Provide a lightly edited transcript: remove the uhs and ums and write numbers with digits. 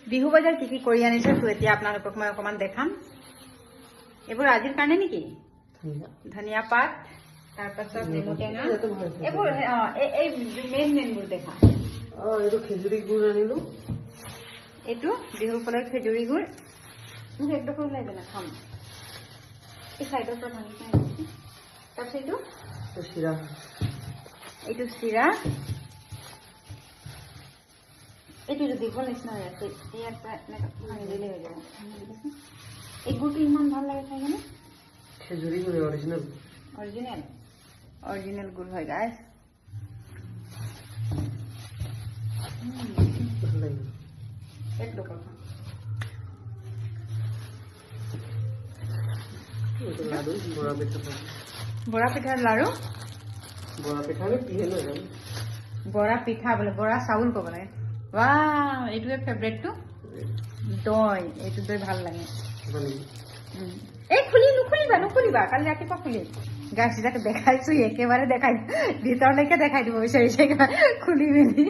বিহু বজাৰ কি কি কৰি আনিছে তো এতিয়া আপোনালোকক মই অকমান দেখাম এইবোৰ আজিৰ কাৰণে নেকি ধনিয়া পাত তাৰ পাছত নেমু টেঙা এইবোৰ এই মেইনবোৰ দেখা এইটো খেজুৰী গুড় আনিলো এইটো বিহুৰ ফলৰ খেজুৰী গুড় মোক একডোখৰ ওলাই দেনা খাম এই চাইডৰ পৰা ভাঙি খাই তাৰপিছত চিৰা এইটো চিৰা এইটো দীঘল নিচিনা হৈ আছে ইয়াৰ পৰা এনেকৈ ভাঙি দিলে হৈ যাব এই গুড়টো ইমান ভাল লাগে খাই কেনে খেজুৰী গুড় অৰিজিনেল অৰিজিনেল গুড় হয় গাইছ একডোখৰ খাম লাডু বৰা পিঠা বৰা পিঠাৰ লাড়ু বৰা পিঠাৰে কিহে লৈ যাম বৰা পিঠা বোলে বৰা চাউল ক'ব লাগে ৱাও এইটোৱে ফেভৰেটটো দৈ এইটো দৈ ভাল লাগে এই নুখুলিবা কালি ৰাতিপুৱা খুলিম গাছ যাকে দেখাইছো একেবাৰে দেখাই ভিতৰলৈকে দেখাই দিব বিচাৰিছে খুলি মেলি